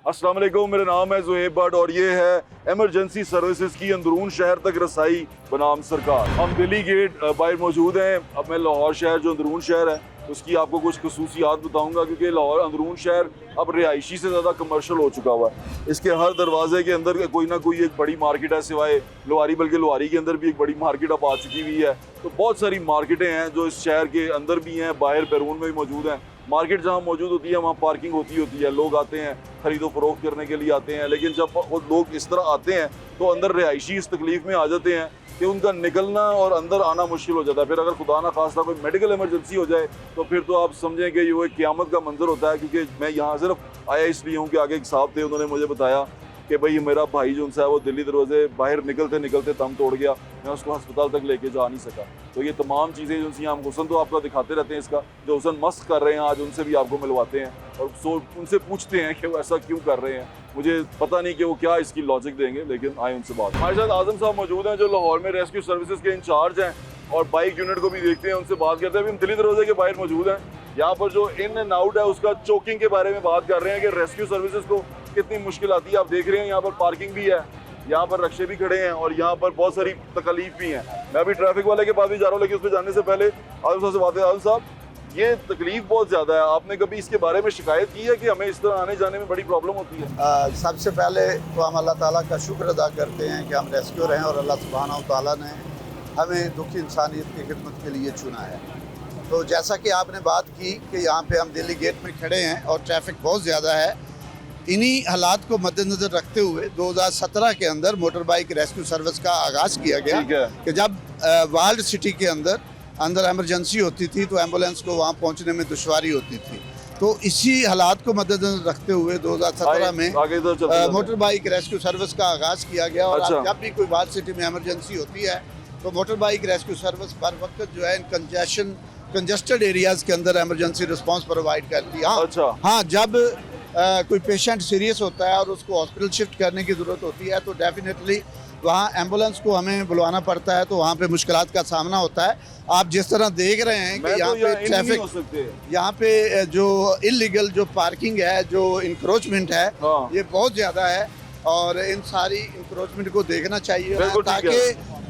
अस्सलाम वालेकुम, मेरा नाम है ज़ुहैब भट्ट और ये है एमरजेंसी सर्विसेज की अंदरून शहर तक रसाई बनाम सरकार। हम दिल्ली गेट बाहर मौजूद हैं। अब मैं लाहौर शहर जो अंदरून शहर है उसकी आपको कुछ खसूसियात बताऊंगा, क्योंकि लाहौर अंदरून शहर अब रिहायशी से ज़्यादा कमर्शल हो चुका हुआ है। इसके हर दरवाजे के अंदर कोई ना कोई एक बड़ी मार्केट है, सिवाय लोहारी, बल्कि लोहारी के अंदर भी एक बड़ी मार्केट अब आ चुकी हुई है। तो बहुत सारी मार्केटें हैं जो इस शहर के अंदर भी हैं, बाहर बैरून में भी मौजूद हैं। मार्केट जहाँ मौजूद होती है वहाँ पार्किंग होती है, लोग आते हैं खरीदो फरोख्त करने के लिए आते हैं। लेकिन जब वो लोग इस तरह आते हैं तो अंदर रिहायशी इस तकलीफ में आ जाते हैं कि उनका निकलना और अंदर आना मुश्किल हो जाता है। फिर अगर खुदा ना खास्ता कोई मेडिकल इमरजेंसी हो जाए तो फिर तो आप समझें कि ये वो एक क़यामत का मंजर होता है। क्योंकि मैं यहाँ सिर्फ आया इसलिए हूँ कि आगे एक साहब थे, उन्होंने मुझे बताया कि भाई मेरा भाई जो उनसे है वो दिल्ली दरवाजे बाहर निकलते निकलते दम तोड़ गया, मैं उसको अस्पताल तक लेके जा नहीं सका। तो ये तमाम चीज़ें जो सी हम हुसन तो आपका दिखाते रहते हैं, इसका जो हुसन मस्क कर रहे हैं आज उनसे भी आपको मिलवाते हैं और उनसे पूछते हैं कि वो ऐसा क्यों कर रहे हैं। मुझे पता नहीं कि वो क्या इसकी लॉजिक देंगे, लेकिन आए उनसे बात। हमारे साथ आजम साहब मौजूद हैं जो लाहौर में रेस्क्यू सर्विसेज के इंचार्ज हैं और बाइक यूनिट को भी देखते हैं, उनसे बात करते हैं। अभी हम दिल्ली दरवाजे के बाहर मौजूद हैं। यहाँ पर जो इन एंड आउट है उसका चोकिंग के बारे में बात कर रहे हैं कि रेस्क्यू सर्विसेज को कितनी मुश्किल आती है। आप देख रहे हैं यहाँ पर पार्किंग भी है, यहाँ पर रक्शे भी खड़े हैं और यहाँ पर बहुत सारी तकलीफ भी हैं। मैं अभी ट्रैफिक वाले के पास भी जा रहा हूँ, लेकिन उस पर जाने से पहले आजम साहब से बात है। आजम साहब, ये तकलीफ बहुत ज़्यादा है, आपने कभी इसके बारे में शिकायत की है कि हमें इस तरह आने जाने में बड़ी प्रॉब्लम होती है? सबसे पहले तो हम अल्लाह ताला का शुक्र अदा करते हैं कि हम रेस्क्यूर हैं और अल्लाह सुब्हानहू तआला ने हमें दुखी इंसानियत की खिदमत के लिए चुना है। तो जैसा कि आपने बात की कि यहाँ पे हम दिल्ली गेट में खड़े हैं और ट्रैफिक बहुत ज़्यादा है, इन्हीं हालात को मद्देनज़र रखते हुए 2017 के अंदर मोटर बाइक रेस्क्यू सर्विस का आगाज़ किया गया कि जब वर्ल्ड सिटी के अंदर एमरजेंसी होती थी तो एम्बुलेंस को वहाँ पहुँचने में दुश्वारी होती थी। तो इसी हालात को मद्देनज़र रखते हुए 2017 में मोटर बाइक रेस्क्यू सर्विस का आगाज़ किया गया। और जब भी कोई वर्ल्ड सिटी में एमरजेंसी होती है तो मोटर बाइक रेस्क्यू सर्विस बर वक्त जो है इन कंजेस्टेड एरियाज़ के अंदर एमरजेंसी रिस्पांस प्रोवाइड करती है। हाँ, जब कोई पेशेंट सीरियस होता है और उसको हॉस्पिटल शिफ्ट करने की ज़रूरत होती है तो डेफिनेटली वहाँ एम्बुलेंस को हमें बुलवाना पड़ता है, तो वहाँ पे मुश्किलात का सामना होता है। आप जिस तरह देख रहे हैं कि यहाँ पे ट्रैफिक, यहाँ पे जो इलीगल जो पार्किंग है, जो इंक्रोचमेंट है, ये बहुत ज़्यादा है और इन सारी इंक्रोचमेंट को देखना चाहिए ताकि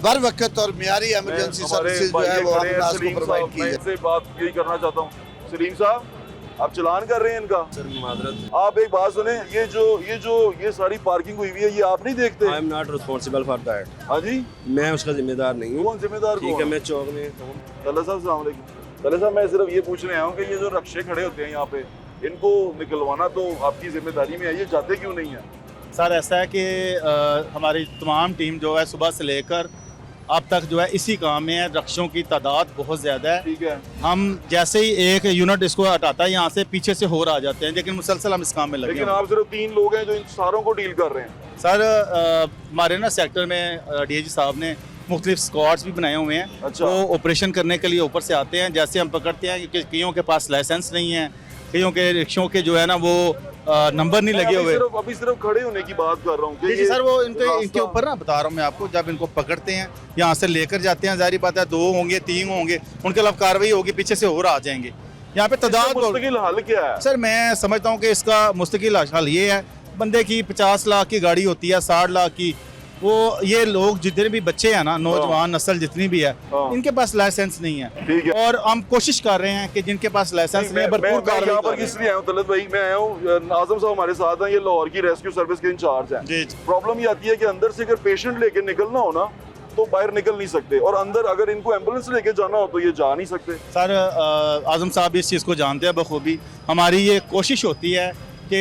बर वक्त और मियारी एमरजेंसी सर्विसेज जो है वो को प्रोवाइड की जाए। बात यही करना चाहता हूँ सलीम साहब, आप चलान कर रहे हैं इनका? सर मादरत। आप एक बात सुने, ये सारी पार्किंग हुई हुई है, ये आप नहीं देखते? I am not responsible for that. हाँ जी, मैं उसका जिम्मेदार नहीं हूँ। कौन जिम्मेदार? ठीक है, मैं चौक में। तल्ला साहब अस्सलाम वालेकुम। तल्ला साहब, मैं सिर्फ ये पूछने आया हूँ कि ये जो रक्शे खड़े होते हैं यहाँ पे, इनको निकलवाना तो आपकी जिम्मेदारी में है, ये जाते क्यों नहीं है? सर ऐसा है कि हमारी तमाम टीम जो है सुबह से लेकर अब तक जो है इसी काम में है। रक्षों की तादाद बहुत ज़्यादा है। ठीक है, हम जैसे ही एक यूनिट इसको हटाता है यहाँ से पीछे से और आ जाते हैं, लेकिन मुसलसल हम इस काम में लगे। लेकिन आप सिर्फ 3 लोग हैं जो इन सारों को डील कर रहे हैं? सर हमारे ना सेक्टर में डीआईजी साहब ने मुख्तलिफ स्क्वाड्स भी बनाए हुए हैं। अच्छा। वो ऑपरेशन करने के लिए ऊपर से आते हैं। जैसे हम पकड़ते हैं कि कईयों के पास लाइसेंस नहीं है, कईयों के रिक्शों के जो है ना वो नंबर नहीं लगे हुए। अभी सिर्फ खड़े होने की बात कर रहा हूँ। जी सर, वो इनके ऊपर ना बता रहा हूँ मैं आपको, जब इनको पकड़ते हैं यहाँ से लेकर जाते हैं, जाहिर बात है 2 होंगे 3 होंगे, उनके खिलाफ कार्रवाई होगी, पीछे से और आ जाएंगे। यहाँ पे तादाद मुस्तकिल हल क्या है? सर मैं समझता हूँ कि इसका मुस्तकिल हल ये है, बंदे की 50 लाख की गाड़ी होती है, 60 लाख की, वो ये लोग जितने भी बच्चे हैं ना, नौजवान नस्ल जितनी भी है, इनके पास लाइसेंस नहीं है। ठीक है, और हम कोशिश कर रहे हैं कि जिनके पास लाइसेंस नहीं है भरपूर कार्रवाई। यहाँ पर इसलिए आया हूँ तलत भाई, मैं आया हूँ, आजम साहब हमारे साथ हैं, ये लाहौर की रेस्क्यू सर्विस के इंचार्ज हैं। प्रॉब्लम ये आती है कि अंदर से अगर पेशेंट लेके निकलना हो ना तो बाहर निकल नहीं सकते, और अंदर अगर इनको एम्बुलेंस लेके जाना हो तो ये जा नहीं सकते। सर आजम साहब इस चीज़ को जानते हैं बखूबी। हमारी ये कोशिश होती है कि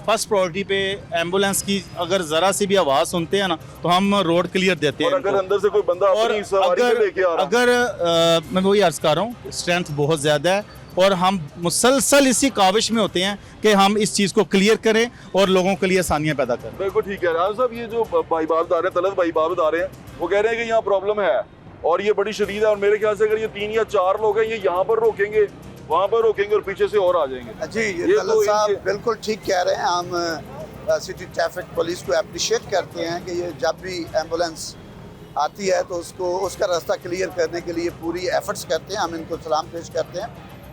फर्स्ट प्रायोरिटी पे एम्बुलेंस की अगर ज़रा सी भी आवाज़ सुनते हैं ना तो हम रोड क्लियर देते हैं। और अगर अंदर से कोई बंदा अपनी सवारी में लेके आ रहा है, मैं वही अर्ज़ कर रहा हूँ, स्ट्रेंथ बहुत ज़्यादा है और हम मुसलसल इसी काविश में होते हैं कि हम इस चीज़ को क्लियर करें और लोगों के लिए आसानियाँ पैदा करें। बिल्कुल ठीक है राज साहब, ये जो भाई बाप बता रहे हैं, तलत भाई बाप बता रहे हैं, वो कह रहे हैं कि यहाँ प्रॉब्लम है और ये बड़ी शदीद है, और मेरे ख्याल से अगर ये 3 या 4 लोग हैं, ये यहाँ पर रोकेंगे, वहाँ पर रोकेंगे और पीछे से और आ जाएंगे। जी, ये तलत साहब बिल्कुल ठीक कह रहे हैं। हम सिटी ट्रैफिक पुलिस को अप्रिशिएट करते हैं कि ये जब भी एम्बुलेंस आती है तो उसका रास्ता क्लियर करने के लिए पूरी एफर्ट्स करते हैं। हम इनको सलाम पेश करते हैं।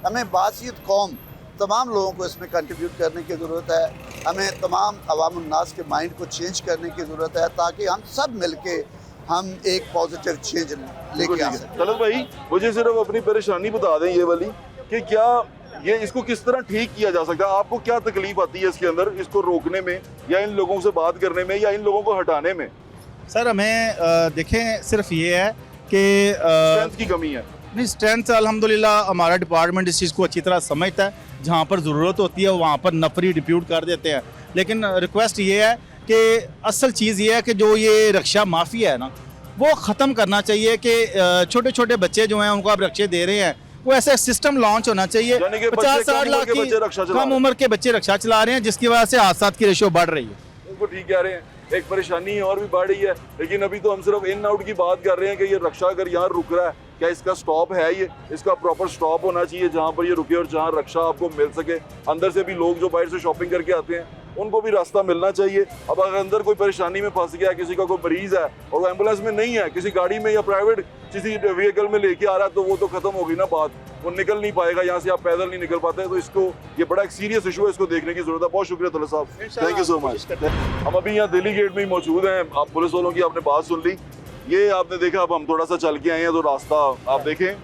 हमें बासियत कौम तमाम लोगों को इसमें कंट्रीब्यूट करने की ज़रूरत है। हमें तमाम अवाम-उन्नास के माइंड को चेंज करने की ज़रूरत है ताकि हम सब मिलके हम एक पॉजिटिव चेंज लेके आ सकें। तलत भाई, मुझे सिर्फ अपनी परेशानी बता दें ये वाली कि क्या ये इसको किस तरह ठीक किया जा सकता है? आपको क्या तकलीफ आती है इसके अंदर, इसको रोकने में या इन लोगों से बात करने में या इन लोगों को हटाने में? सर हमें देखें सिर्फ ये है कि स्ट्रेंथ की कमी है। नहीं, स्ट्रेंथ अल्हम्दुलिल्लाह हमारा डिपार्टमेंट इस चीज़ को अच्छी तरह समझता है। जहाँ पर ज़रूरत होती है वहाँ पर नफरी डिप्यूट कर देते हैं। लेकिन रिक्वेस्ट ये है कि असल चीज़ ये है कि जो ये रक्षा माफिया है ना, वो ख़त्म करना चाहिए कि छोटे छोटे बच्चे जो हैं उनको आप रक्षे दे रहे हैं, वो ऐसा सिस्टम लॉन्च होना चाहिए। यानी कि 50-60 लाख कम उम्र के बच्चे रक्षा की चला कम रहे हैं। उम्र के बच्चे रक्षा चला रहे हैं, जिसकी वजह से हादसा की रेशो बढ़ रही है। उनको ठीक कह रहे हैं, एक परेशानी और भी बढ़ रही है। लेकिन अभी तो हम सिर्फ इन आउट की बात कर रहे हैं कि ये रक्षा अगर यहाँ रुक रहा है, क्या इसका स्टॉप है? ये इसका प्रॉपर स्टॉप होना चाहिए जहाँ पर ये रुके और जहाँ रक्षा आपको मिल सके। अंदर से भी लोग जो बाहर से शॉपिंग करके आते हैं उनको भी रास्ता मिलना चाहिए। अब अगर अंदर कोई परेशानी में फंस गया, किसी का कोई मरीज है और वो एम्बुलेंस में नहीं है, किसी गाड़ी में या प्राइवेट किसी व्हीकल में लेके आ रहा है, तो वो तो खत्म हो गई ना बात, वो निकल नहीं पाएगा यहाँ से, आप पैदल नहीं निकल पाते। तो इसको, ये बड़ा एक सीरियस इशू है, इसको देखने की जरूरत है। बहुत शुक्रिया तलत साहब, थैंक यू सो मच। हम अभी यहाँ दिल्ली गेट में ही मौजूद हैं। आप पुलिस वालों की आपने बात सुन ली, ये आपने देखा। अब हम थोड़ा सा चल के आए हैं तो रास्ता आप देखें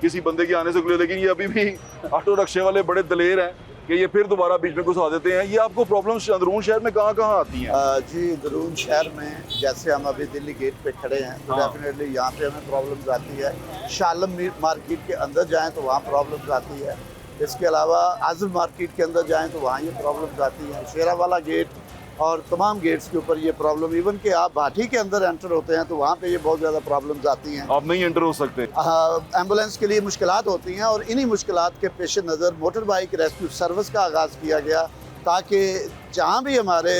किसी बंदे के आने से खुले, लेकिन ये अभी भी ऑटो रिक्शे वाले बड़े दलेर हैं कि ये फिर दोबारा बीच में घुसा देते हैं। ये आपको प्रॉब्लम्स अंदरून शहर में कहाँ कहाँ आती हैं? जी, दरून शहर में जैसे हम अभी दिल्ली गेट पे खड़े हैं तो हाँ। डेफिनेटली यहाँ पे हमें प्रॉब्लम्स आती है। शालम मार्केट के अंदर जाएं तो वहाँ प्रॉब्लम्स आती है। इसके अलावा आज़म मार्केट के अंदर जाएं तो वहाँ ये प्रॉब्लम्स आती हैं। शेरावाला गेट और तमाम गेट्स के ऊपर ये प्रॉब्लम, इवन कि आप भाटी के अंदर एंटर होते हैं तो वहाँ पे ये बहुत ज़्यादा प्रॉब्लम्स आती हैं। आप नहीं एंटर हो सकते। एम्बुलेंस के लिए मुश्किलात होती हैं और इन्हीं मुश्किलात के पेश नज़र मोटर बाइक रेस्क्यू सर्विस का आगाज़ किया गया ताकि जहाँ भी हमारे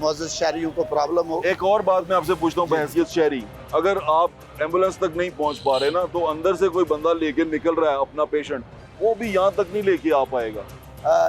मौजूद शहरियों को प्रॉब्लम हो। एक और बात मैं आपसे पूछता हूँ बहैसियत शहरी, अगर आप एम्बुलेंस तक नहीं पहुँच पा रहे ना, तो अंदर से कोई बंदा लेके निकल रहा है अपना पेशेंट, वो भी यहाँ तक नहीं लेके आ पाएगा।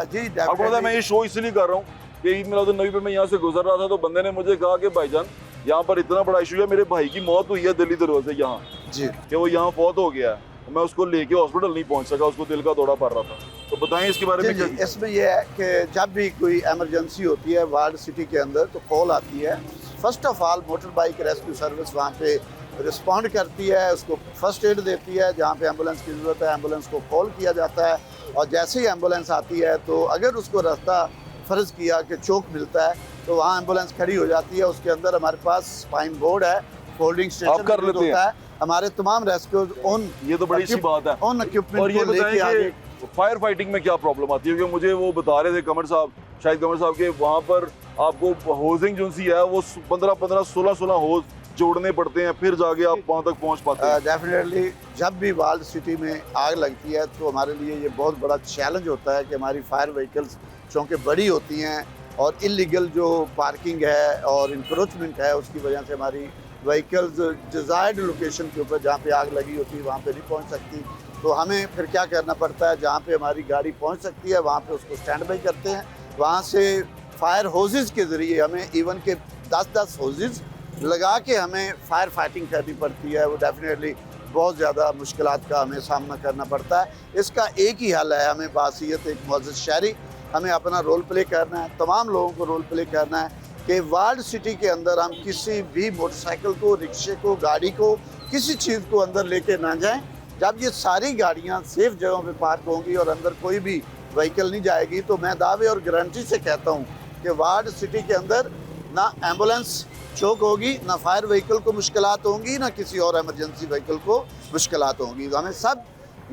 जी आपको पता है मैं ये शो इसलिए कर रहा हूँ कि ईद मिलादुन्नबी पे मैं यहाँ से गुजर रहा था तो बंदे ने मुझे कहा कि भाईजान यहाँ पर इतना बड़ा इशू है, मेरे भाई की मौत हुई है दिल्ली दरवाजे यहाँ, जी, कि वो यहाँ फौत हो गया है। मैं उसको लेके हॉस्पिटल नहीं पहुँच सका, उसको दिल का दौरा पड़ रहा था। तो बताएं इसके बारे में जी, क्या? इसमें यह है कि जब भी कोई इमरजेंसी होती है वार्ड सिटी के अंदर तो कॉल आती है। First of all motor bike rescue service वहाँ पे रिस्पॉन्ड करती है, उसको फर्स्ट एड देती है। जहाँ पे एम्बुलेंस की ज़रूरत है एम्बुलेंस को कॉल किया जाता है और जैसे ही एम्बुलेंस आती है तो अगर उसको रास्ता फ़र्ज़ किया कि चौक मिलता है तो वहाँ एम्बुलेंस खड़ी हो जाती है। उसके अंदर हमारे पास स्पाइन बोर्ड है, फोल्डिंग स्टेशन कर लेते होता है। हमारे तमाम रेस्क्यू ऑन, ये तो बड़ी अच्छी बात है। ऑन और इक्विपमेंट ये को लेके आगे। बताएं कि फायर फाइटिंग में क्या प्रॉब्लम आती है? क्योंकि मुझे वो बता रहे थे कमर साहब, शायद कमर साहब के वहाँ पर आपको होजिंग जो सी है वो 15-15, 16-16 होज जोड़ने पड़ते हैं, फिर जाके आप वहाँ तक पहुँच पाते हैं। डेफिनेटली जब भी वाल्ड सिटी में आग लगती है तो हमारे लिए ये बहुत बड़ा चैलेंज होता है कि हमारी फायर व्हीकल्स चूँकि बड़ी होती हैं और इलीगल जो पार्किंग है और इंक्रोचमेंट है उसकी वजह से हमारी व्हीकल्स डिज़ायर्ड लोकेशन के ऊपर जहाँ पे आग लगी होती है वहाँ पे नहीं पहुँच सकती। तो हमें फिर क्या करना पड़ता है, जहाँ पे हमारी गाड़ी पहुँच सकती है वहाँ पे उसको स्टैंड बाई करते हैं। वहाँ से फायर होजेस के ज़रिए हमें इवन के 10-10 होजेस लगा के हमें फायर फाइटिंग करनी पड़ती है। वो डेफिनेटली बहुत ज़्यादा मुश्किलात का हमें सामना करना पड़ता है। इसका एक ही हल है, हमें बासियत एक मुअज़्ज़ज़ शहरी, हमें अपना रोल प्ले करना है, तमाम लोगों को रोल प्ले करना है कि वार्ड सिटी के अंदर हम किसी भी मोटरसाइकिल को, रिक्शे को, गाड़ी को, किसी चीज़ को अंदर लेके ना जाएं। जब ये सारी गाड़ियां सेफ जगहों पे पार्क होंगी और अंदर कोई भी व्हीकल नहीं जाएगी तो मैं दावे और गारंटी से कहता हूँ कि वार्ड सिटी के अंदर ना एम्बुलेंस चौक होगी, ना फायर व्हीकल को मुश्किलात होंगी, ना किसी और इमरजेंसी व्हीकल को मुश्किलात होंगी। तो हमें सब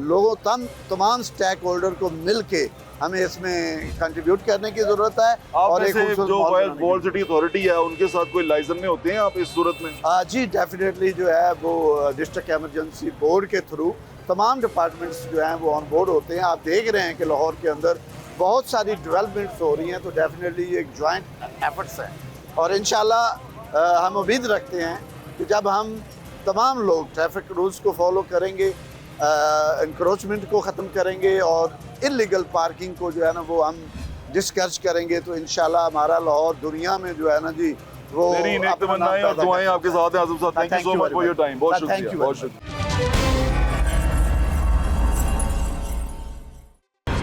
लोगों तमाम स्टेक होल्डर को मिल के हमें इसमें कंट्रीब्यूट करने की ज़रूरत है। और एक खूबसूरत जो माहौल बनाने वॉल सिटी अथॉरिटी है उनके साथ कोई लाइसेंस में होते हैं आप इस सूरत में? जी डेफिनेटली जो है वो डिस्ट्रिक्ट एमरजेंसी बोर्ड के थ्रू तमाम डिपार्टमेंट्स जो हैं वो ऑन बोर्ड होते हैं। आप देख रहे हैं कि लाहौर के अंदर बहुत सारी डेवलपमेंट्स हो रही हैं, तो डेफिनेटली ये एक जॉइंट एफर्ट्स हैं और इंशाल्लाह हम उम्मीद रखते हैं कि जब हम तमाम लोग ट्रैफिक रूल्स को फॉलो करेंगे, इंक्रोचमेंट को ख़त्म करेंगे और इलीगल पार्किंग को जो है ना वो हम डिस्करेज करेंगे तो इंशाल्लाह हमारा लाहौर दुनिया में जो है ना जी वो मेरी नेक तमन्नाएं और दुआएं आपके साथ हैं आज़म साहब। Thank you so much for your time. बहुत शुक्रिया, बहुत शुक्रिया।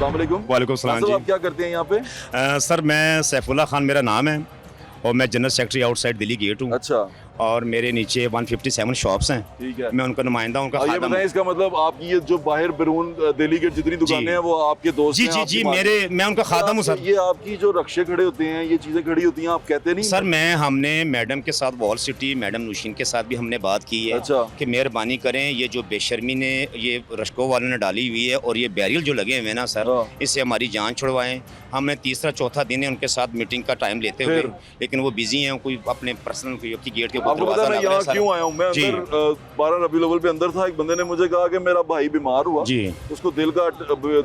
अस्सलाम वालेकुम। वालेकुम सलाम साहब, जी। आप क्या करते हैं यहाँ पे? सर मैं सैफुल्ला खान मेरा नाम है और मैं general secretary outside Delhi gate हूँ अच्छा, और मेरे नीचे 157 शॉप्स हैं। ठीक है। मैं उनका नुमाइंदा हूँ, उनका और ये खादम बताएं, हूँ। इसका मतलब आपकी ये जो बाहर बैरून दिल्ली के जितनी दुकानें हैं वो आपके दोस्त जी हैं? जी आपकी जी मार्केट? मैं उनका खादम हूँ सर। ये आपकी जो रक्शे खड़े होते हैं, ये चीजें खड़ी होती हैं, आप कहते नहीं? सर हमने मैडम के साथ वॉल सिटी मैडम नौशीन के साथ भी हमने बात की है अच्छा। कि मेहरबानी करें, ये जो बेशर्मी ने ये रश्को वालों ने डाली हुई है और ये बैरियल जो लगे हुए हैं ना सर, हाँ। इससे हमारी जान छुड़वाएं। हमने तीसरा चौथा दिन है उनके साथ मीटिंग का टाइम लेते हुए, फिर? लेकिन वो बिजी हैं, कोई अपने पर्सनल की गेट के ऊपर आपको पता है मैं दरवाज़ा लग रहा यहाँ है सर। क्यों आया हूँ? मैं जी। अंदर 12 रबी अव्वल पे अंदर था, एक बंदे ने मुझे कहा कि मेरा भाई बीमार हुआ, जी उसको दिल का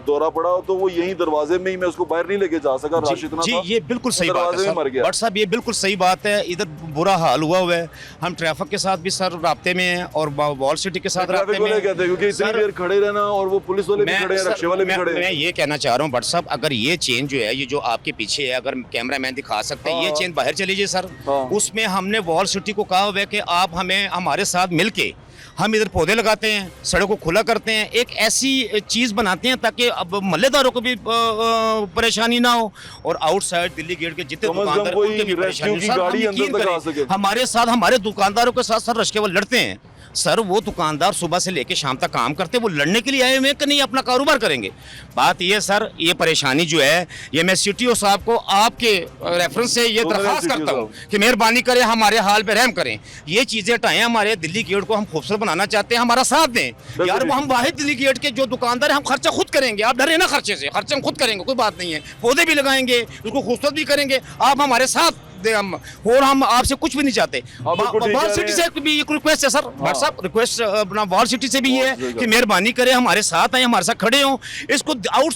दौरा पड़ा, तो वो यहीं दरवाजे में ही, मैं उसको बाहर नहीं लेके जा सका, रश इतना जी था। ये बिल्कुल सही बात दरवाजे है में मर सर। गया। बट साहब ये बिल्कुल सही बात है, इधर बुरा हाल हुआ है। हम ट्रैफिक के साथ भी सर राब्ते में हैं और वॉल सिटी के साथ राब्ते ट्रैफिक में वाले हैं। कहते हैं क्योंकि इतनी सर, देर खड़े रहना, और वो पुलिस वाले भी खड़े हैं, सर, रक्शे वाले भी खड़े मैं हैं। ये कहना चाह रहा हूँ बट साहब, अगर ये चेन जो है, ये जो आपके पीछे है, अगर कैमरा मैन दिखा सकते हैं, ये हाँ। चेन बाहर चली जाए सर। हाँ। उसमें हमने वॉल सिटी को कहा हुआ है कि आप हमें हमारे साथ मिलके हम इधर पौधे लगाते हैं, सड़क को खुला करते हैं, एक ऐसी चीज़ बनाते हैं ताकि अब मल्लेदारों को भी परेशानी ना हो, और आउटसाइड दिल्ली गेट के जितने कम से कम दुकानदार कोई उनके भी रेस्क्यू परेशानी की हो। सर, गाड़ी हम अंदर यकीन तक आ करें, सके। हमारे साथ हमारे दुकानदारों के साथ सर रश्के वाले लड़ते हैं सर। वो दुकानदार सुबह से लेके शाम तक काम करते हैं, वो लड़ने के लिए आए हुए हैं कि नहीं अपना कारोबार करेंगे। बात ये सर, ये परेशानी जो है, ये मैं सीटीओ साहब को आपके रेफरेंस से ये दरख्वास्त करता हूँ कि मेहरबानी करें, हमारे हाल पे रहम करें, ये चीज़ें हटाएं, हमारे दिल्ली गेट को हम खूबसूरत बनाना चाहते हैं, हमारा साथ दें यार। वो हम वाहिद दिल्ली गेट के जो दुकानदार हैं, हम खर्चा खुद करेंगे, आप डरे ना खर्चे से, खर्चे हम खुद करेंगे, कोई बात नहीं है, पौधे भी लगाएंगे, उसको खूबसूरत भी करेंगे, आप हमारे साथ दे हम, और हम आपसे कुछ भी नहीं चाहते। बिल्कुल ठीक वॉल कह सिटी रहे से भी एक रिक्वेस्ट है सर, व्हाट्सएप रिक्वेस्ट अपना वॉल सिटी से भी ये है कि मेहरबानी करें, हमारे साथ आए, हमारे साथ खड़े हों, इसको आउट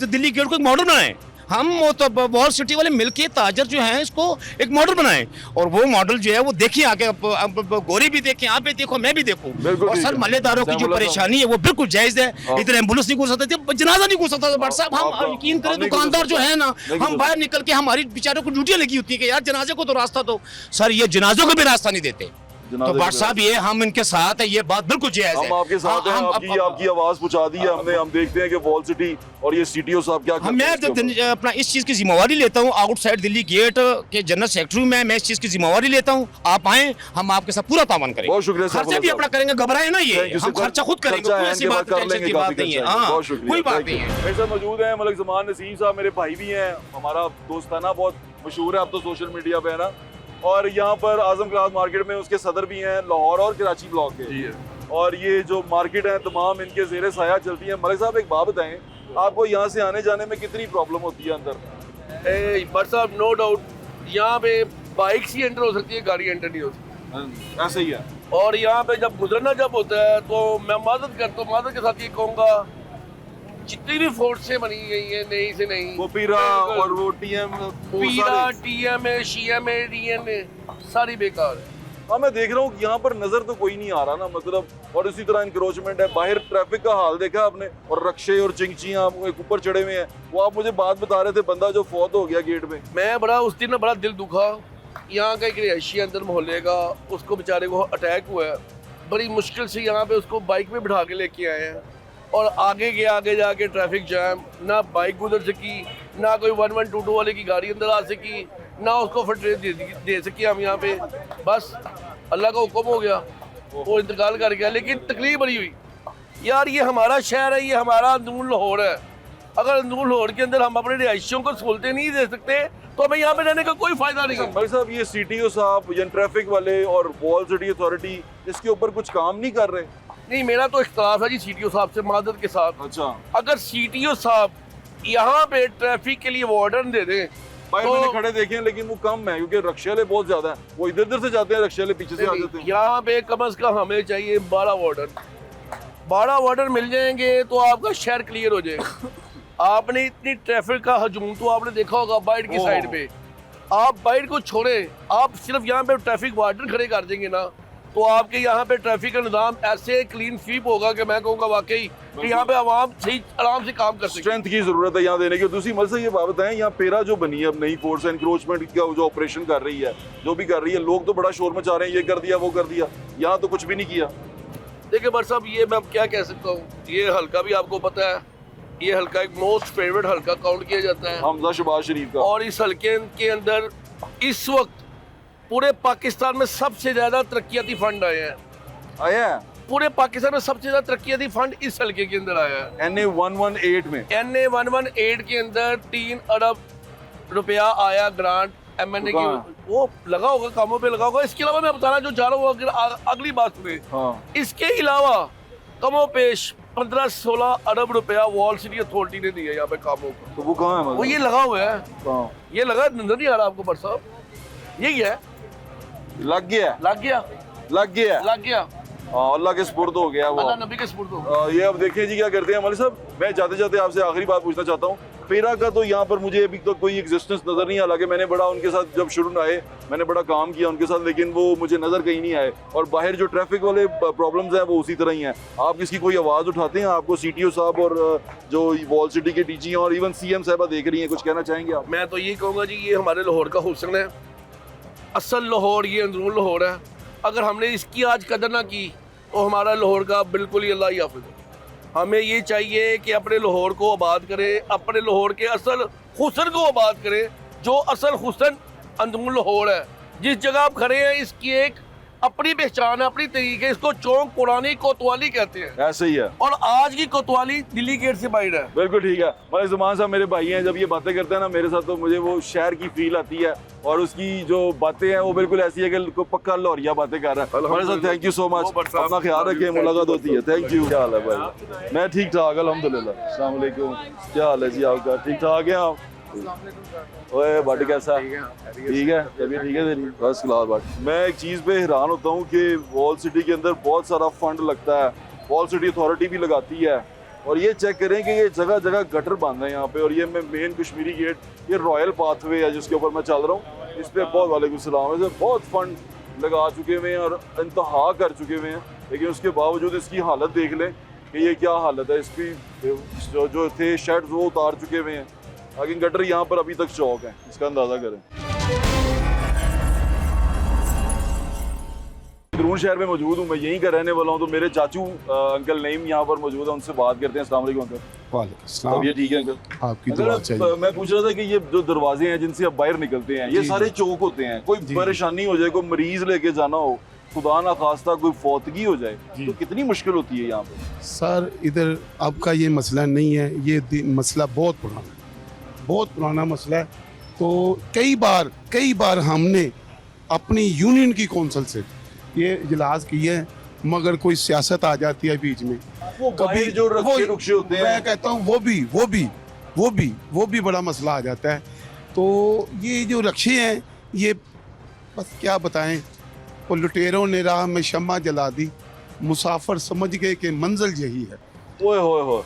दिल्ली गेट को एक मॉडल बनाएं। हम तो वॉल सिटी वाले मिलके ताजर जो हैं, इसको एक मॉडल बनाएं, और वो मॉडल जो है वो देखिए आके, गोरी भी देखें, आप भी देखो, मैं भी देखूं। बिल्कुल और ठीक सर है। मल्लेदारों की जो परेशानी है वो बिल्कुल जायज़ है। इधर एम्बुलेंस नहीं घुस सकते थे, जनाजा नहीं घुस सकता था। बट साहब हम यकीन करें, दुकानदार जो है ना, हम बाहर निकल के, हमारी बेचारों को ड्यूटियाँ लगी होती है कि यार जनाजे को तो रास्ता दो। सर ये जनाजों को भी रास्ता नहीं देते। तो बट साहब ये हम इनके साथ है, ये बात बिल्कुल जायज़ है। हम आपके साथ हैं, आपकी आवाज पहुंचा दी है हमने। हम देखते हैं कि वॉल सिटी और ये सीटीओ साहब क्या करते हैं मैं इसके ऊपर। अपना इस चीज़ की जिम्मेवारी लेता हूँ, आउटसाइड दिल्ली गेट के जनरल सेक्रेटरी में मैं इस चीज़ की जिम्मेवारी लेता हूँ। आप आए, हम आपके साथ पूरा तावन करेंगे। बहुत शुक्रिया सर, खर्चा भी अपना करेंगे, घबराए ना, ये Thank you, हम sir। खर्चा खुद करेंगे, खर्चा कोई है, ऐसी इनके बात बाद कर टेंशन लेंगे, की काफी बात नहीं है। खर्चा है। हाँ, बहुत शुक्रिया, कोई बात thank you। नहीं है। मेरे साथ मौजूद हैं मलिक ज़मान नसीम साहब, मेरे भाई भी हैं, हमारा दोस्ताना बहुत मशहूर है अब तो सोशल मीडिया पे, है ना। और यहाँ पर आजम क्लास मार्केट में उसके सदर भी हैं, लाहौर और कराची ब्लॉक के। और ये जो मार्केट है तमाम इनके ज़ेरे साया चलती है। मलिक साहब एक बात बताएं, आपको यहाँ से आने जाने में कितनी प्रॉब्लम होती है अंदर? बट साहब नो डाउट, यहाँ पे बाइक ही एंटर हो सकती है, गाड़ी एंटर नहीं हो सकती। ऐसे ही है। और यहाँ पे जब गुजरना जब होता है तो मैं माजरत करता हूँ, माजरत के साथ ये कहूँगा, जितनी भी फोर्सें बनी गई हैं नई से नई, वो पीरा और वो टीएम, पीरा, टीएमए, शीएमए, डीएनए, सारी बेकार है। हाँ मैं देख रहा हूँ यहाँ पर नजर तो कोई नहीं आ रहा ना, मतलब। और इसी तरह इंक्रोचमेंट है, बाहर ट्रैफिक का हाल देखा आपने, और रक्शे और चिंचियाँ एक ऊपर चढ़े हुए हैं। वो आप मुझे बात बता रहे थे, बंदा जो फौत हो गया गेट में। मैं बड़ा उस दिन ना बड़ा दिल दुखा, यहाँ का एक रिहायशी अंदर मोहल्ले का, उसको बेचारे को अटैक हुआ है, बड़ी मुश्किल से यहाँ पे उसको बाइक में बिठा के लेके आए हैं, और आगे जाके ट्रैफिक जैम, ना बाइक गुजर सकी, ना कोई 1122 वाले की गाड़ी अंदर आ सकी, ना उसको फटरेस दे सकी हम यहाँ पे। बस अल्लाह का हुक्म हो गया, वो इंतकाल कर गया। लेकिन तकलीफ बड़ी हुई यार, ये हमारा शहर है, ये हमारा अंदरून लाहौर है। अगर अंदरून लाहौर के अंदर हम अपने रिहायशियों को सहूलतें नहीं दे सकते तो हमें यहाँ पे रहने का कोई फायदा नहीं है। भाई साहब ये सीटीओ साहब या ट्रैफिक वाले और वॉल सिटी अथॉरिटी इसके ऊपर कुछ काम नहीं कर रहे? नहीं, मेरा तो इख्तलाफ है जी सीटीओ साहब से, मादत के साथ। अच्छा, अगर सीटीओ साहब यहाँ पे ट्रैफिक के लिए वार्डन दे दें भाई मैंने खड़े देखे हैं, लेकिन वो कम है क्योंकि रक्शे वाले बहुत ज्यादा हैं। वो इधर उधर से जाते हैं, रक्शे वाले पीछे से आ जाते हैं। यहाँ पे कम से कम हमें चाहिए 12 वार्डन। 12 वार्डन मिल जाएंगे तो आपका शहर क्लियर हो जाएगा। आपने इतनी ट्रैफिक का हजूम तो आपने देखा होगा बाइट की साइड पे, आप बाइट को छोड़े, आप सिर्फ यहाँ पे ट्रैफिक वार्डन खड़े कर देंगे ना, तो आपके यहाँ पे ट्रैफिक का निज़ाम ऐसे क्लीन स्वीप होगा कि मैं कहूँगा वाकई कि यहाँ पे आवाम सही आराम से काम कर सके। स्ट्रेंथ की जरूरत है यहाँ देने की। दूसरी मल से ये बात बताएं, यहाँ पेरा जो बनी है अब नई फोर्स एनक्रोचमेंट का जो ऑपरेशन कर रही है, जो भी कर रही है, लोग तो बड़ा शोर मचा रहे हैं, ये कर दिया वो कर दिया, यहाँ तो कुछ भी नहीं किया। देखिए बट साहब, ये मैं क्या कह सकता हूँ, ये हल्का भी आपको पता है, ये हल्का एक मोस्ट फेवरेट हल्का काउंट किया जाता है हमजा शहबाज शरीफ का। और इस हल्के के अंदर इस वक्त पूरे पाकिस्तान में सबसे ज्यादा तरक्याती फंड आए हैं। आया है पूरे पाकिस्तान में सबसे ज्यादा तरक्याती फंड इस हल्के के अंदर आया है। NA 118 में NA 118 के अंदर 3 अरब रुपया आया ग्रांट MNA की, वो लगा होगा, कामों पे लगा होगा। इसके अलावा मैं बताना जो चाह रहा हूँ, अगर अगली बात सुने, हाँ इसके अलावा कमो पेश 15-16 अरब रुपया वॉल सिटी अथॉरिटी ने दिया यहाँ पे कामों को। तो वो कहाँ है? वो ये लगा हुआ है, कहाँ? ये लगा, नजर नहीं आ रहा आपको पर साहब? यही है, लग गया लग गया, लग गया। लग गया। हाँ, अल्लाह के सुपुर्द हो गया वो। अल्लाह नबी के सुपुर्द हो। ये अब देखिए जी क्या करते हैं मौलवी साहब। मैं जाते जाते आपसे आखिरी बात पूछना चाहता हूँ, पेरा का तो यहाँ पर मुझे अभी तक कोई एग्जिस्टेंस नजर नहीं आ। हालांकि मैंने बड़ा उनके साथ जब शुरू में आए मैंने बड़ा काम किया उनके साथ, लेकिन वो मुझे नजर कहीं नहीं आए। और बाहर जो ट्रैफिक वाले प्रॉब्लम्स हैं वो उसी तरह ही हैं। आप इसकी कोई आवाज़ उठाते हैं? आपको CTO साहब और जो वॉल सिटी के DG हैं और इवन CM साहबा देख रही हैं, कुछ कहना चाहेंगे आप? मैं तो ये कहूँगा जी, ये हमारे लाहौर का हुस्न है, असल लाहौर, ये अंदरून लाहौर है। अगर हमने इसकी आज कदर ना की तो हमारा लाहौर का बिल्कुल ही अल्लाह ही हाफिज़ है। हमें ये चाहिए कि अपने लाहौर को आबाद करें, अपने लाहौर के असल हुस्न को आबाद करें, जो असल हुस्न अंदरून लाहौर है। जिस जगह आप खड़े हैं इसकी एक अपनी पहचान है, अपनी तरीके। इसको चौक पुरानी कोतवाली कहते हैं, ऐसे ही है। और आज की कोतवाली दिल्ली गेट से बाहर है। बिल्कुल ठीक है। मलिक ज़ुमान साहब मेरे भाई हैं, जब ये बातें करते हैं ना मेरे साथ तो मुझे वो शहर की फील आती है और उसकी जो बातें हैं वो बिल्कुल ऐसी है कि कोई पक्का लाहौरिया बातें कर रहा है। हमारे साथ थैंक यू सो मच, अपना ख्याल रखें, मुलाकात होती है। Thank you. क्या हाल है भाई? मैं ठीक ठाक अल्हम्दुलिल्लाह। अस्सलाम वालेकुम, क्या हाल है जी आपका? ठीक ठाक है आप? ओए बट कैसा? ठीक है, तबीयत ठीक है तेरी? First class. बट मैं एक चीज़ पे हैरान होता हूँ कि वॉल सिटी के अंदर बहुत सारा फंड लगता है, वॉल सिटी अथॉरिटी भी लगाती है, और ये चेक करें कि ये जगह जगह गटर बंद है यहाँ पे। और ये मैं मेन कश्मीरी गेट, ये रॉयल पाथवे है जिसके ऊपर मैं चल रहा हूँ, इस पर बहुत वालेकुम सलाम है, बहुत फंड लगा चुके हुए हैं और इंतहा कर चुके हुए हैं। लेकिन उसके बावजूद इसकी हालत देख लें कि ये क्या हालत है। इसकी जो थे शेड्स वो उतार चुके हुए हैं, लेकिन गटर यहाँ पर अभी तक चौक है, इसका अंदाज़ा करें। अंदरून शहर में मौजूद हूँ, मैं यहीं का रहने वाला हूँ। तो मेरे चाचू अंकल नईम यहाँ पर मौजूद है, उनसे बात करते हैं। अस्सलाम वालेकुम अंकल। वालेकुम अस्सलाम। अब ये ठीक है अंकल? आपकी अंकल, दुआ चाहिए। मैं पूछ रहा था कि ये जो दरवाजे हैं जिनसे आप बाहर निकलते हैं, ये जी, सारे जी। चौक होते हैं। कोई जी। परेशानी हो जाए, कोई मरीज लेके जाना हो, खुदा ना खास्ता कोई फौतगी हो जाए, जी। तो कितनी मुश्किल होती है यहाँ पे? सर इधर अब का ये मसला नहीं है, ये मसला बहुत पुराना है, बहुत पुराना मसला है। तो कई बार हमने अपनी यूनियन की कौंसिल से ये इजलास किए हैं, मगर कोई सियासत आ जाती है बीच में। वो बाहर जो रक्षे रुक्षे होते हैं, मैं कहता हूँ वो भी बड़ा मसला आ जाता है। तो ये जो रक्षे हैं, ये बस क्या बताएं, वो लुटेरों ने राह में शम्मा जला दी, मुसाफिर समझ गए कि मंजिल यही है। ओए होए होए,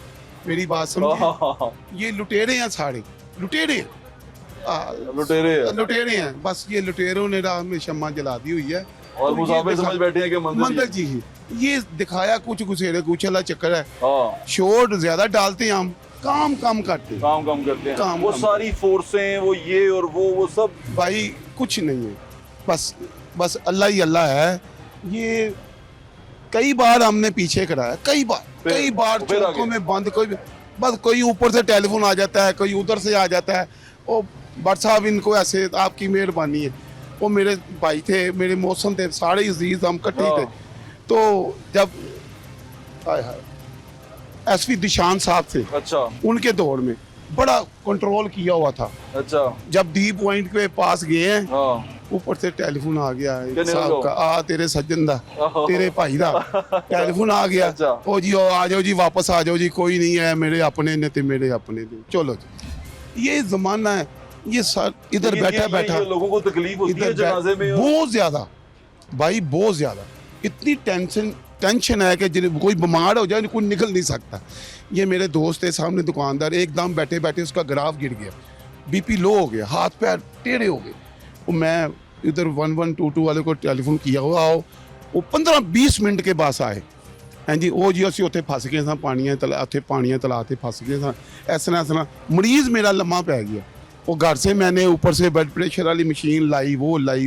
मेरी बात समझे, ये लुटेरे हैं, सारे लुटेरे लुटेरे हैं। बस ये लुटेरों ने राह में शम्मा जला दी हुई है और ये मुसाफिर दिखा- समझ बैठे हैं कि मंदिर मंदिर जी ही। ये दिखाया कुछ घुसेरे कुचला चक्कर है, हाँ, शोर ज्यादा डालते हैं, हम काम कम करते हैं। काम कम करते हैं। काम वो कम सारी फोर्सें, वो ये और वो सब भाई कुछ नहीं है, बस अल्लाह ही अल्लाह है। ये कई बार हमने पीछे कराया, कई बार फिर चौकों आगे। में बंद, कोई ऊपर से टेलीफोन आ जाता है, कोई उधर से आ जाता है। ओ बट साहब इनको ऐसे, आपकी मेहरबानी है। वो मेरे भाई थे, मेरे मौसम थे, सारे अजीज, हम इकट्ठे थे। तो जब SP दिशान साहब थे, अच्छा उनके दौर में बड़ा कंट्रोल किया हुआ था। अच्छा, जब डी पॉइंट के पास गए हैं, हाँ, ऊपर से टेलीफोन आ गया है कहने साहब लगो। का, आ तेरे सज्जन दा, तेरे भाई दा टेलीफोन आ गया। अच्छा। ओ जी, ओ आ जाओ जी, वापस आ जाओ जी, कोई नहीं है, मेरे अपने ने ते मेरे अपने ने, चलो जी। ये जमाना है, ये सर इधर बैठा ये लोगों को तकलीफ होती है इधर जनाजे में। बहुत ज्यादा भाई, बहुत ज्यादा, इतनी टेंशन है कि कोई बीमार हो जाए, कोई निकल नहीं सकता। ये मेरे दोस्त है सामने दुकानदार, एकदम बैठे बैठे उसका ग्राफ गिर गया, BP लो हो गया, हाथ पैर टेढ़े हो गए। वो मैं इधर 1122 वाले को टेलीफोन किया हुआ, आओ, वो 15-20 मिनट के बाद आए। हाँ जी, वो जी असी उत्थे फस गए, पानियां तला ते फस गए। इस तरह मरीज़ मेरा लम्मा पै गया। वो घर से मैंने ऊपर से ब्लड प्रेशर वाली मशीन लाई,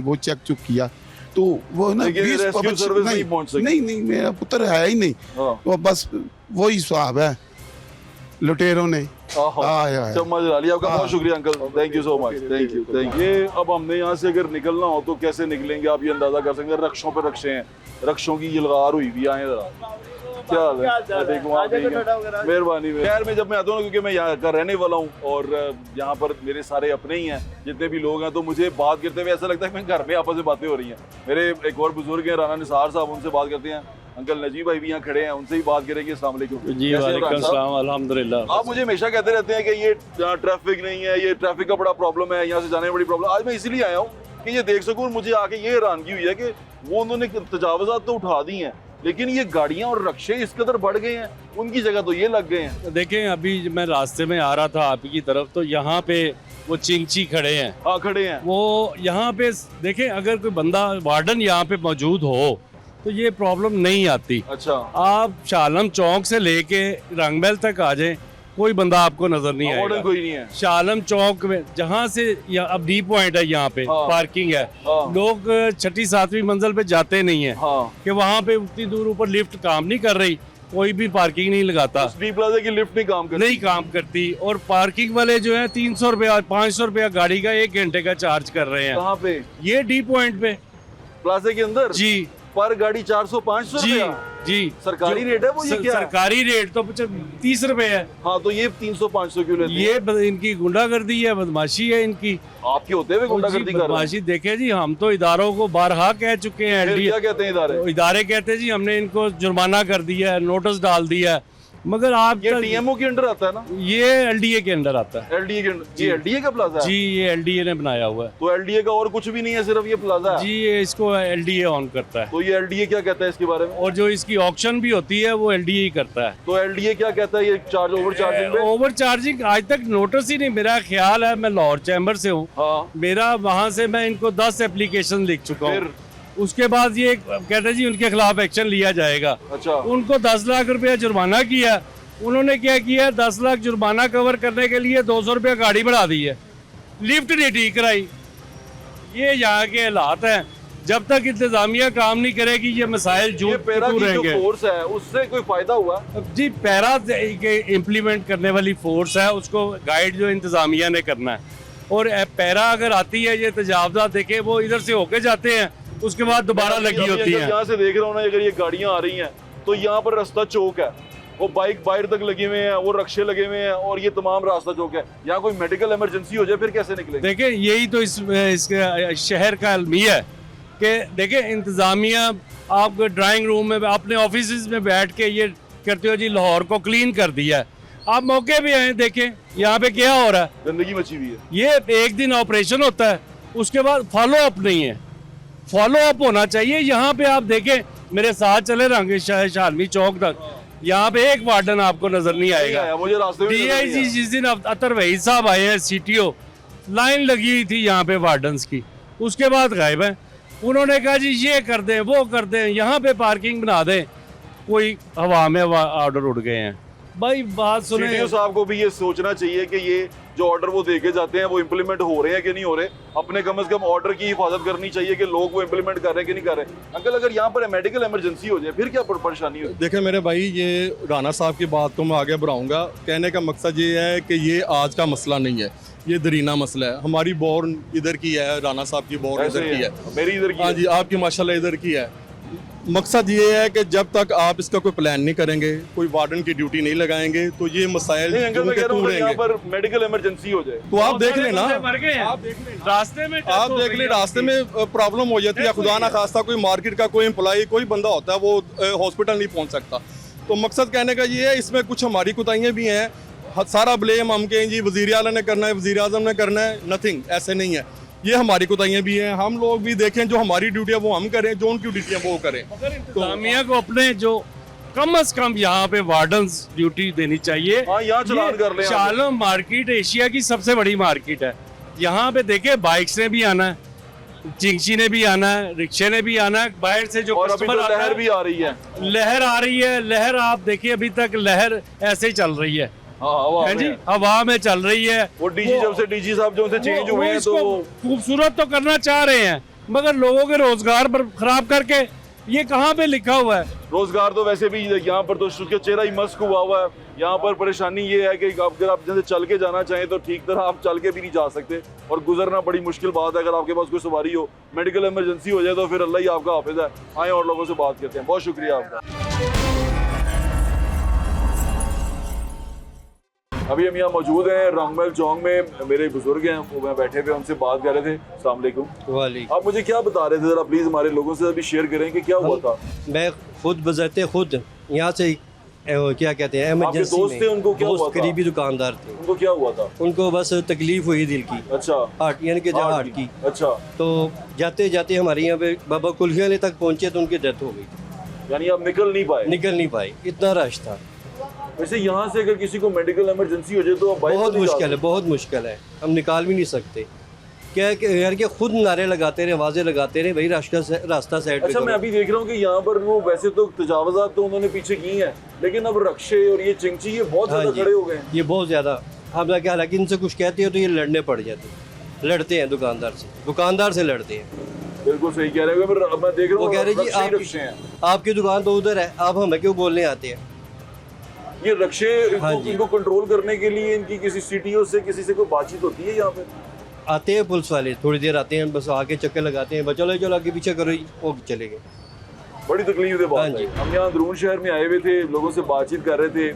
वो चेक चुक किया। तो वो ना लेकिन रेस्क्यू सर्विस नहीं पहुंच सकी। नहीं, मेरा पुत्र है ही नहीं। हाँ। तो बस वही हिसाब है। लुटेरों ने आय, आय। समझ लिया आपका। बहुत शुक्रिया uncle, thank you so much, thank you, thank you. ये अब हमने यहाँ से अगर निकलना हो तो कैसे निकलेंगे, आप ये अंदाजा कर सकते हैं। रक्षों पे रक्षे हैं, रक्षों की यलगार हुई भी। आए जरा, क्या हाल है? मैं देखूं आप ठीक हैं। मेहरबानी। खैर मैं जब मैं आता हूँ, क्योंकि मैं यहाँ का रहने वाला हूँ और यहाँ पर मेरे सारे अपने ही हैं जितने भी लोग हैं, तो मुझे बात करते हुए ऐसा लगता है कि मैं घर में आपस में बातें हो रही हैं। मेरे एक और बुजुर्ग हैं राना निसार साहब, उनसे बात करते हैं। अंकल नजीब भाई भी यहाँ खड़े हैं, उनसे ही बात करेंगे। अस्सलाम वालेकुम जी, वालेकुम सलाम, अल्हम्दुलिल्लाह। आप मुझे हमेशा कहते रहते हैं कि ये ट्रैफिक नहीं है, ये ट्रैफिक का बड़ा प्रॉब्लम है, यहाँ से जाने में बड़ी प्रॉब्लम। आज मैं इसीलिए आया हूँ कि ये देख सकूँ। मुझे आके ये हैरानगी हुई है कि वो उन्होंने तजावुज़ात तो उठा दी हैं, लेकिन ये गाड़ियाँ और रक्शे इस कदर बढ़ गए हैं, उनकी जगह तो ये लग गए हैं। देखें, अभी मैं रास्ते में आ रहा था आप की तरफ, तो यहाँ पे वो चिंची खड़े हैं। हाँ खड़े हैं वो यहाँ पे देखें, अगर कोई बंदा वार्डन यहाँ पे मौजूद हो तो ये प्रॉब्लम नहीं आती। अच्छा, आप शालम चौक से लेके रंगमहल तक आ जाएं, कोई बंदा आपको नजर नहीं वार्डन आएगा। कोई नहीं है। शालम चौक में जहाँ से अब डी पॉइंट है, यहाँ पे हाँ। पार्किंग है। हाँ। लोग 6ठी 7वीं मंजिल पे जाते नहीं है हाँ, कि वहाँ पे उतनी दूर ऊपर लिफ्ट काम नहीं कर रही, कोई भी पार्किंग नहीं लगाता, डी प्लाजा की लिफ्ट नहीं काम करती। नहीं काम करती। और पार्किंग वाले जो है 300 रुपया 500 रुपया गाड़ी का 1 घंटे का चार्ज कर रहे हैं। कहाँ पे? ये डी पॉइंट पे प्लाजा के अंदर जी पर गाड़ी 400-500 जी रुपया? जी सरकारी रेट है वो? ये क्या है? सरकारी रेट तो 30 रुपए है। हाँ, तो ये 300-500 क्यों लेते हैं? ये इनकी गुंडागर्दी है, बदमाशी है इनकी। आपके होते हुए गुंडागर्दी कर रहे हैं? बदमाशी देखे जी, हम तो इदारों को बारहा कह चुके हैं। फिर एलडी क्या कहते हैं इदारे? इदारे कहते हैं जी हमने इनको जुर्माना कर दिया है, नोटिस डाल दिया है, मगर आप ये टीएमओ के अंडर आता है ना? ये एलडीए के अंदर आता है। एलडीए के अंडर? ये एलडीए का प्लाजा है? जी, ये एलडीए ने बनाया हुआ है। तो एलडीए का और कुछ भी नहीं है, सिर्फ ये प्लाजा है? जी, ये इसको एलडीए ऑन करता है। तो ये एलडीए क्या कहता है इसके बारे में? और जो इसकी ऑक्शन भी होती है वो एलडीए ही करता है। तो एलडीए क्या कहता है ये चार्ज, ओवर चार्जिंग पे? ओवर चार्जिंग आज तक नोटिस ही नहीं। मेरा ख्याल है, मैं लाहौर चैम्बर से हूँ, हाँ, मेरा वहाँ से मैं इनको 10 एप्लीकेशन लिख चुका हूँ। फिर? उसके बाद ये कहते हैं जी उनके खिलाफ एक्शन लिया जाएगा। अच्छा, उनको 10 लाख रुपया जुर्माना किया। उन्होंने क्या किया, 10 लाख जुर्माना कवर करने के लिए 200 रुपया गाड़ी बढ़ा दी है, लिफ्ट नहीं ठीक कराई। ये यहाँ के हालात हैं। जब तक इंतजामिया काम नहीं करेगी ये मसाइल जो ये पैरा की जो रहेंगे। फोर्स है उससे कोई फायदा हुआ? जी, पैरा इम्प्लीमेंट करने वाली फोर्स है, उसको गाइड जो इंतजामिया ने करना है। और पैरा अगर आती है, ये तजावजा देखे, वो इधर से होके जाते हैं, उसके बाद दोबारा लगी होती है। यहाँ से देख रहा हूँ ना, अगर ये गाड़ियाँ आ रही हैं तो यहाँ पर रास्ता चौक है, वो बाइक बाहर तक लगे हुए हैं, वो रक्शे लगे हुए हैं और ये तमाम रास्ता चौक है। यहाँ कोई मेडिकल इमरजेंसी हो जाए फिर कैसे निकलेंगे? देखें, यही तो इसके शहर का अलमिया है कि देखें, इंतज़ामिया आप ड्राइंग रूम में अपने ऑफिस में बैठ के ये करते हो जी लाहौर को क्लीन कर दिया है। आप मौके पे आए, देखें यहाँ पे क्या हो रहा है। गंदगी मची हुई है। ये एक दिन ऑपरेशन होता है, उसके बाद फॉलो अप नहीं है। फॉलो अप होना चाहिए। यहाँ पे आप देखें, मेरे साथ चले रहेंगे शालमी चौक तक, यहाँ पे एक वार्डन आपको नजर नहीं आएगा। मुझे रास्ते में डीआईजी जिस दिन अतर वहीद साहब आए हैं, सीटीओ, लाइन लगी हुई थी यहाँ पे वार्डन्स की, उसके बाद गायब है। उन्होंने कहा जी ये कर दें, वो कर दें, यहाँ पे पार्किंग बना दें, कोई हवा में ऑर्डर उड़ गए हैं। भाई बात सुने, सीटीओ साहब को भी ये सोचना चाहिए कि ये जो ऑर्डर वो देके जाते हैं वो इम्प्लीमेंट हो रहे हैं कि नहीं हो रहे। अपने कम से कम ऑर्डर की हिफाजत करनी चाहिए कि लोग वो इम्प्लीमेंट कर रहे हैं कि नहीं कर रहे। अंकल, अगर यहाँ पर मेडिकल इमरजेंसी हो जाए फिर क्या परेशानी होगी? देखें मेरे भाई, ये राना साहब की बात को मैं आगे बढ़ाऊंगा। कहने का मकसद ये है कि ये आज का मसला नहीं है, ये दरीना मसला है। हमारी बोर्न इधर की है, राना साहब की बोर्न इधर की है, मेरी इधर की। हाँ जी, आपकी माशाल्लाह इधर की है। मकसद ये है कि जब तक आप इसका कोई प्लान नहीं करेंगे, कोई वार्डन की ड्यूटी नहीं लगाएंगे, तो ये मसाइल अंकल मैं कह रहा हूँ यहाँ पर मेडिकल इमरजेंसी हो जाए तो आप देख लेना, रास्ते में आप देख ले, रास्ते में प्रॉब्लम हो जाती है। खुदा ना खास्ता कोई मार्केट का कोई एम्प्लॉय, कोई बंदा होता है वो हॉस्पिटल नहीं पहुंच सकता। तो मकसद कहने का ये है, इसमें कुछ हमारी कोताहियाँ भी हैं। सारा ब्लेम हम कहें जी वज़ीर आला ने करना है, वज़ीर आज़म ने करना है, नथिंग, ऐसे नहीं है। ये हमारी कोताहियाँ भी हैं। हम लोग भी देखें, जो हमारी ड्यूटी है वो हम करें, जो उनकी ड्यूटी है वो करें। इंतजामिया को अपने जो कम से कम यहाँ पे वार्डन्स ड्यूटी देनी चाहिए। हाँ, यहाँ चलान कर लें। शालम मार्केट एशिया की सबसे बड़ी मार्केट है। यहाँ पे देखे, बाइक्स ने भी आना है, चिंगची ने भी आना है, रिक्शे ने भी आना है, बाहर से जो और अभी तो कस्टमर लहर भी आ रही है। लहर आ रही है। लहर आप देखिए, अभी तक लहर ऐसे ही चल रही है। हाँ जी, हवा में चल रही है। वो डीजी जब से डीजी साहब जो उनसे चेंज हुए हैं तो खूबसूरत तो करना चाह रहे हैं, मगर लोगों के रोजगार पर खराब करके, ये कहाँ पे लिखा हुआ है? रोजगार तो वैसे भी यहाँ पर तो उसका चेहरा ही मस्क हुआ है। यहाँ पर परेशानी ये है कि अगर आप जैसे चल के जाना चाहें तो ठीक तरह आप चल के भी नहीं जा सकते और गुजरना बड़ी मुश्किल बात है। अगर आपके पास कोई सवारी हो, मेडिकल इमरजेंसी हो जाए तो फिर अल्लाह ही आपका हाफिज है। आए और लोगों से बात करते हैं। बहुत शुक्रिया आपका। अभी हम यहाँ मौजूद हैं रंगमहल चौक में, मेरे बुजुर्ग हैं वो मैं बैठे हुए उनसे बात कर रहे थे। अस्सलाम वालेकुम। वालेकुम। आप मुझे क्या बता रहे थे, जरा प्लीज हमारे लोगों से अभी शेयर करें कि क्या हुआ था। मैं खुद बजाते खुद यहाँ से क्या कहते हैं आपके इमरजेंसी दोस्त थे, उनको क्या हुआ दोस्त था? करीबी दुकानदार थे, उनको क्या हुआ था? उनको बस तकलीफ हुई दिल की, अच्छा, हार्ट यानी कि हार्ट की। अच्छा, तो जाते जाते हमारे यहाँ पे बाबा कुल्फियाने तक पहुँचे तो उनकी डेथ हो गई। यानी आप निकल नहीं पाए? निकल नहीं पाए, इतना रश था। वैसे यहाँ से अगर किसी को मेडिकल इमरजेंसी हो जाए तो आप बाइक बहुत से नहीं जा मुश्किल है, सकते? बहुत मुश्किल है, हम निकाल भी नहीं सकते। क्या है कि यार के खुद नारे लगाते रहे, आवाज़ें लगाते रहे, भाई रास्ता साइड पे अच्छा, मैं करो। अभी देख रहा हूँ कि यहाँ पर वो वैसे तो तजावजात तो उन्होंने पीछे की हैं, लेकिन अब रक्शे और ये चिंची ये बहुत हाँ ज्यादा जी, खड़े हो गए हैं। ये बहुत ज़्यादा। हम हालांकि इनसे कुछ कहते हैं तो ये लड़ने पड़ जाते हैं, लड़ते हैं दुकानदार से लड़ते हैं। बिल्कुल सही कह रहे हो। मैं देख रहा वो हूँ कह रहे जी रक्शे ही रक्शे हैं। आपकी दुकान तो उधर है, आप हमें क्यों बोलने आते हैं? ये रक्शे हाँ जी। इनको कंट्रोल करने के लिए इनकी किसी सीटीओ से किसी से कोई बातचीत होती है यहाँ पे? आते हैं पुलिस वाले, थोड़ी देर आते हैं, बस आके चक्कर लगाते हैं, चलो चलो आगे पीछे करो जी, वो चले गए। बड़ी तकलीफ दे बात हाँ है। जी। हम यहाँ अंदरून शहर में आए हुए थे, लोगों से बातचीत कर रहे थे।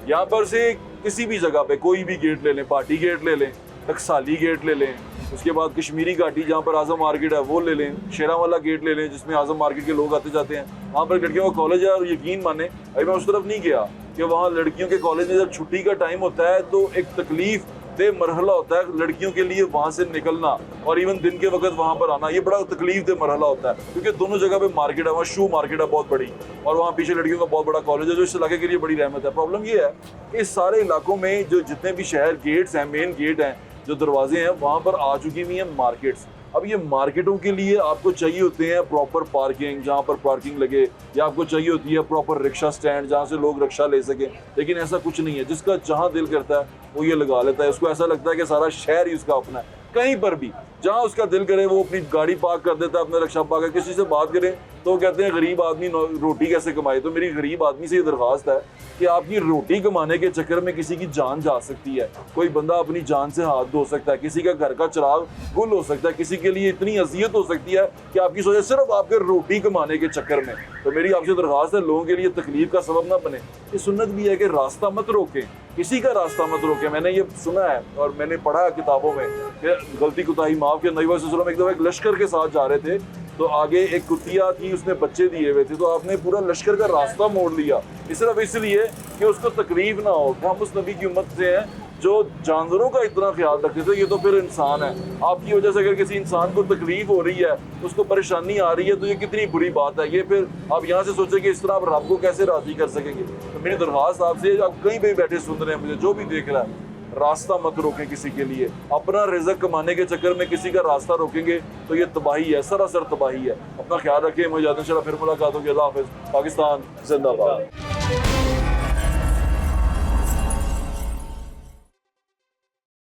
यहाँ पर से किसी भी जगह पे कोई भी गेट ले लें, पार्टी गेट ले लें, टकसाली गेट ले लें, उसके बाद कश्मीरी घाटी जहाँ पर आजम मार्केट है वो ले लें, शेरावाला गेट ले लें जिसमें आजम मार्केट के लोग आते जाते हैं, वहाँ पर लड़कियों का कॉलेज है। और यकीन माने अभी मैं उस तरफ नहीं गया कि वहाँ लड़कियों के कॉलेज में जब छुट्टी का टाइम होता है तो एक तकलीफ दे मरहला होता है लड़कियों के लिए वहाँ से निकलना और इवन दिन के वक्त वहाँ पर आना। ये बड़ा तकलीफ दे मरहला होता है क्योंकि दोनों जगह पे मार्केट है, वहाँ शू मार्केट है बहुत बड़ी और वहाँ पीछे लड़कियों का बहुत बड़ा कॉलेज है जो इस इलाके के लिए बड़ी रहमत है। प्रॉब्लम ये है कि इस सारे इलाकों में जो जितने भी शहर गेट्स हैं, मेन गेट हैं, जो दरवाजे हैं, वहाँ पर आ चुकी हुई हैं मार्केट्स। अब ये मार्केटों के लिए आपको चाहिए होते हैं प्रॉपर पार्किंग, जहाँ पर पार्किंग लगे, या आपको चाहिए होती है प्रॉपर रिक्शा स्टैंड जहाँ से लोग रिक्शा ले सकें। लेकिन ऐसा कुछ नहीं है, जिसका जहाँ दिल करता है वो ये लगा लेता है। उसको ऐसा लगता है कि सारा शहर ही उसका अपना है। कहीं पर भी जहाँ उसका दिल करे वो अपनी गाड़ी पार्क कर देता है, अपना रिक्शा पार्क कर। किसी से बात करें तो वो कहते हैं गरीब आदमी रोटी कैसे कमाए। तो मेरी गरीब आदमी से ये दरख्वास्त है कि आपकी रोटी कमाने के चक्कर में किसी की जान जा सकती है। कोई बंदा अपनी जान से हाथ धो सकता है, किसी का घर का चिराग गुल हो सकता है, किसी के लिए इतनी अजियत हो सकती है कि आपकी सोचे सिर्फ आपके रोटी कमाने के चक्कर में। तो मेरी आपसे दरख्वास्त है लोगों के लिए तकलीफ का सबब ना बने। ये सुन्नत भी है कि रास्ता मत रोकें, किसी का रास्ता मत रोकें। मैंने ये सुना है और मैंने पढ़ा है किताबों में कि गलती कुताही माफ के। नबी वसल्लम एक दफ़ा एक लश्कर के साथ जा रहे थे तो आगे एक कुतिया थी, उसने बच्चे दिए हुए थे, तो आपने पूरा लश्कर का रास्ता मोड़ लिया सिर्फ इसलिए कि उसको तकलीफ ना हो। हम उस नबी की उम्मत से हैं जो जानवरों का इतना ख्याल रखते थे, ये तो फिर इंसान है। आपकी वजह से अगर किसी इंसान को तकलीफ हो रही है, उसको परेशानी आ रही है, तो ये कितनी बुरी बात है। ये फिर आप यहाँ से सोचें कि इस तरह आप रब को कैसे राजी कर सकेंगे। तो मेरी दरख्वास्त आपसे, आप कहीं भी बैठे सुन रहे हैं मुझे, जो भी देख रहा है, रास्ता मत रोकें किसी के लिए। अपना रिज़्क कमाने के चक्कर में किसी का रास्ता रोकेंगे तो ये तबाही है, सरासर तबाही है। अपना ख्याल रखें। मुझे फिर मुलाकात होगी। अल्लाह हाफ़िज़। पाकिस्तान जिंदाबाद।